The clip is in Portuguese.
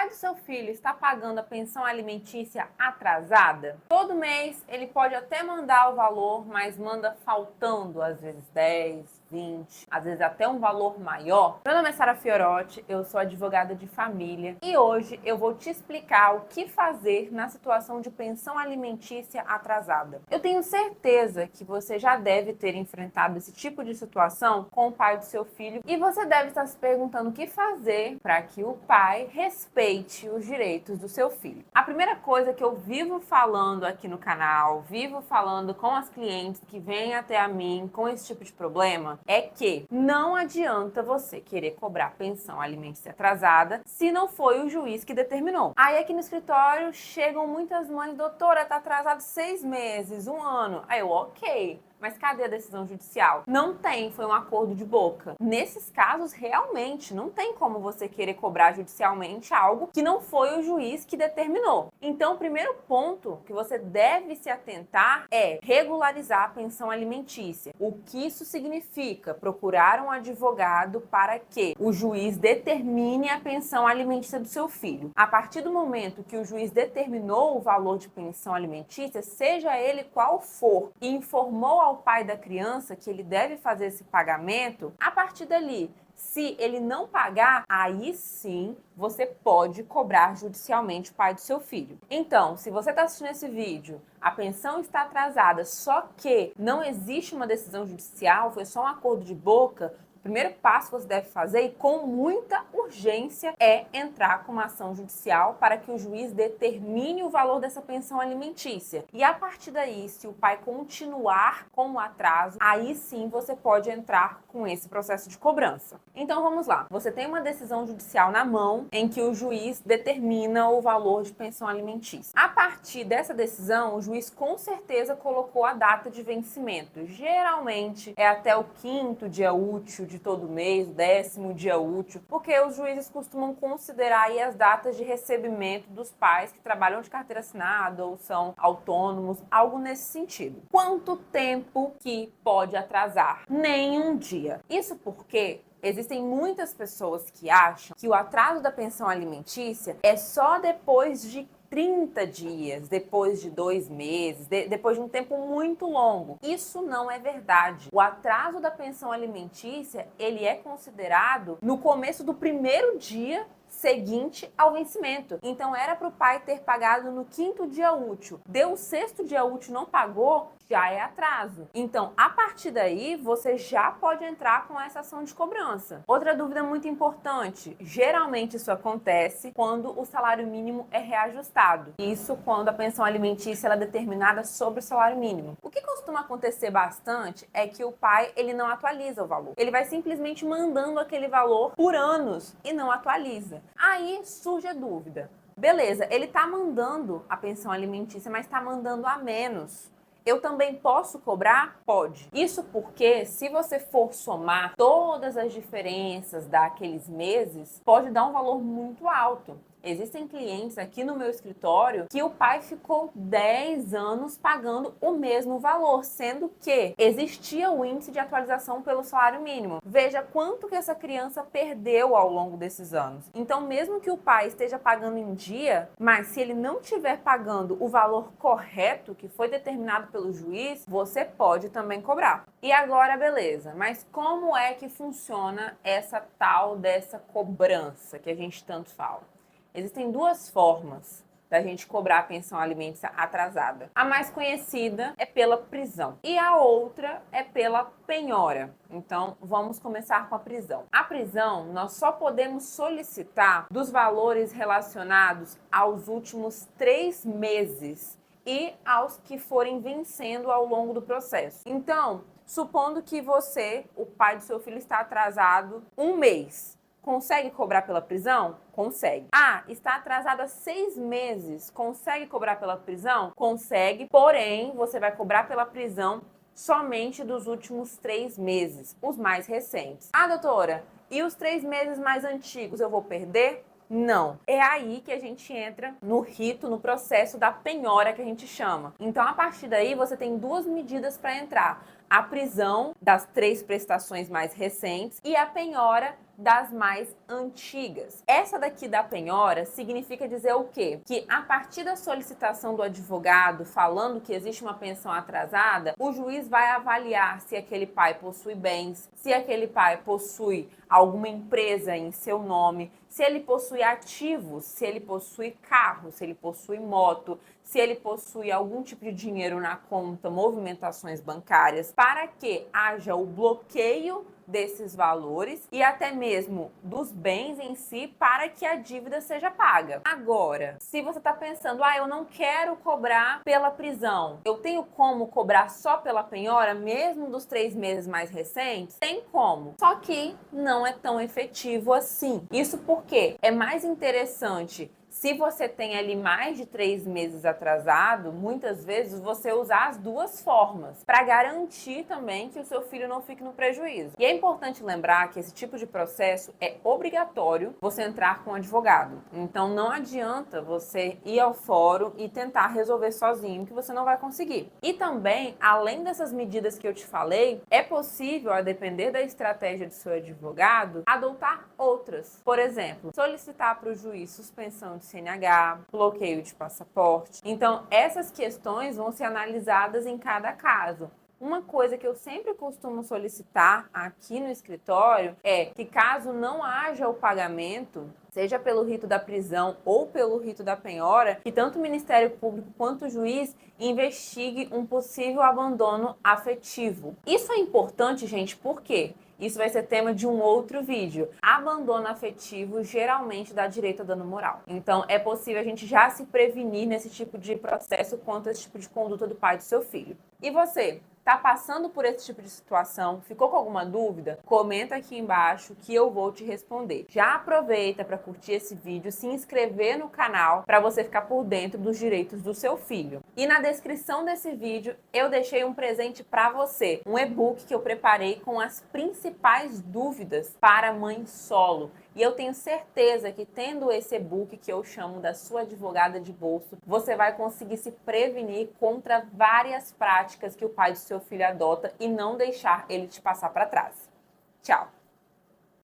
pai do seu filho está pagando a pensão alimentícia atrasada? Todo mês ele pode até mandar o valor, mas manda faltando, às vezes 10, 20, às vezes até um valor maior. Meu nome é Sara Fiorotti, eu sou advogada de família e hoje eu vou te explicar o que fazer na situação de pensão alimentícia atrasada. Eu tenho certeza que você já deve ter enfrentado esse tipo de situação com o pai do seu filho e você deve estar se perguntando o que fazer para que o pai respeite os direitos do seu filho. A primeira coisa que eu vivo falando aqui no canal, vivo falando com as clientes que vêm até a mim com esse tipo de problema, é que não adianta você querer cobrar pensão alimentícia atrasada se não foi o juiz que determinou. Aí aqui no escritório chegam muitas mães, doutora, tá atrasado 6 meses, 1 ano. Aí eu, ok. Mas cadê a decisão judicial? Não tem, foi um acordo de boca. Nesses casos, realmente, não tem como você querer cobrar judicialmente algo que não foi o juiz que determinou. Então, o primeiro ponto que você deve se atentar é regularizar a pensão alimentícia. O que isso significa? Procurar um advogado para que o juiz determine a pensão alimentícia do seu filho. A partir do momento que o juiz determinou o valor de pensão alimentícia, seja ele qual for, e informou ao pai da criança que ele deve fazer esse pagamento, a partir dali, se ele não pagar, aí sim você pode cobrar judicialmente o pai do seu filho. Então, se você está assistindo esse vídeo, a pensão está atrasada, só que não existe uma decisão judicial, foi só um acordo de boca, o primeiro passo que você deve fazer, e com muita urgência, é entrar com uma ação judicial para que o juiz determine o valor dessa pensão alimentícia. E a partir daí, se o pai continuar com o atraso, aí sim você pode entrar com esse processo de cobrança. Então vamos lá. Você tem uma decisão judicial na mão em que o juiz determina o valor de pensão alimentícia. A partir dessa decisão, o juiz com certeza colocou a data de vencimento. Geralmente é até o 5º dia útil de todo mês, 10º dia útil, porque os juízes costumam considerar aí as datas de recebimento dos pais que trabalham de carteira assinada ou são autônomos, algo nesse sentido. Quanto tempo que pode atrasar? Nenhum dia. Isso porque existem muitas pessoas que acham que o atraso da pensão alimentícia é só depois de 30 dias, depois de 2 meses, depois de um tempo muito longo. Isso não é verdade. O atraso da pensão alimentícia, ele é considerado no começo do primeiro dia seguinte ao vencimento. Então era para o pai ter pagado no 5º dia útil. Deu o 6º dia útil, não pagou, já é atraso. Então, a partir daí, você já pode entrar com essa ação de cobrança. Outra dúvida muito importante, geralmente isso acontece quando o salário mínimo é reajustado. Isso quando a pensão alimentícia é determinada sobre o salário mínimo. O que costuma acontecer bastante é que o pai, ele não atualiza o valor. Ele vai simplesmente mandando aquele valor por anos e não atualiza. Aí surge a dúvida. Beleza, ele está mandando a pensão alimentícia, mas está mandando a menos. Eu também posso cobrar? Pode. Isso porque, se você for somar todas as diferenças daqueles meses, pode dar um valor muito alto. Existem clientes aqui no meu escritório que o pai ficou 10 anos pagando o mesmo valor, sendo que existia o índice de atualização pelo salário mínimo. Veja quanto que essa criança perdeu ao longo desses anos. Então, mesmo que o pai esteja pagando em dia, mas se ele não estiver pagando o valor correto que foi determinado pelo juiz, você pode também cobrar. E agora, beleza, mas como é que funciona essa tal dessa cobrança que a gente tanto fala? Existem 2 formas da gente cobrar a pensão alimentícia atrasada. A mais conhecida é pela prisão e a outra é pela penhora. Então, vamos começar com a prisão. A prisão, nós só podemos solicitar dos valores relacionados aos últimos 3 meses e aos que forem vencendo ao longo do processo. Então, supondo que você, o pai do seu filho, está atrasado 1 mês. Consegue cobrar pela prisão? Consegue. Ah, está atrasado há 6 meses. Consegue cobrar pela prisão? Consegue, porém, você vai cobrar pela prisão somente dos últimos 3 meses, os mais recentes. Ah, doutora, e os 3 meses mais antigos eu vou perder? Não. É aí que a gente entra no rito, no processo da penhora que a gente chama. Então, a partir daí, você tem 2 medidas para entrar. a prisão das 3 prestações mais recentes e a penhora das mais antigas. Essa daqui da penhora significa dizer o quê? Que a partir da solicitação do advogado falando que existe uma pensão atrasada, o juiz vai avaliar se aquele pai possui bens, se aquele pai possui alguma empresa em seu nome, se ele possui ativos, se ele possui carro, se ele possui moto, se ele possui algum tipo de dinheiro na conta, movimentações bancárias, para que haja o bloqueio desses valores e até mesmo dos bens em si para que a dívida seja paga. Agora, se você está pensando, eu não quero cobrar pela prisão, eu tenho como cobrar só pela penhora, mesmo dos 3 meses mais recentes? Tem como, só que não é tão efetivo assim. Isso porque é mais interessante. Se você tem ali mais de 3 meses atrasado, muitas vezes você usar as 2 formas para garantir também que o seu filho não fique no prejuízo. E é importante lembrar que esse tipo de processo é obrigatório você entrar com um advogado. Então não adianta você ir ao fórum e tentar resolver sozinho, que você não vai conseguir. E também, além dessas medidas que eu te falei, é possível, a depender da estratégia do seu advogado, adotar outras. Por exemplo, solicitar para o juiz suspensão de CNH, bloqueio de passaporte. Então, essas questões vão ser analisadas em cada caso. Uma coisa que eu sempre costumo solicitar aqui no escritório é que, caso não haja o pagamento, seja pelo rito da prisão ou pelo rito da penhora, que tanto o Ministério Público quanto o juiz investigue um possível abandono afetivo. Isso é importante, gente, por quê? Isso vai ser tema de um outro vídeo. Abandono afetivo geralmente dá direito a dano moral. Então, é possível a gente já se prevenir nesse tipo de processo quanto a esse tipo de conduta do pai do seu filho. E você? Tá passando por esse tipo de situação? Ficou com alguma dúvida? Comenta aqui embaixo que eu vou te responder. Já aproveita para curtir esse vídeo, se inscrever no canal para você ficar por dentro dos direitos do seu filho. E na descrição desse vídeo eu deixei um presente para você, um e-book que eu preparei com as principais dúvidas para mãe solo. E eu tenho certeza que tendo esse e-book que eu chamo da sua advogada de bolso, você vai conseguir se prevenir contra várias práticas que o pai do seu filho adota e não deixar ele te passar para trás. Tchau!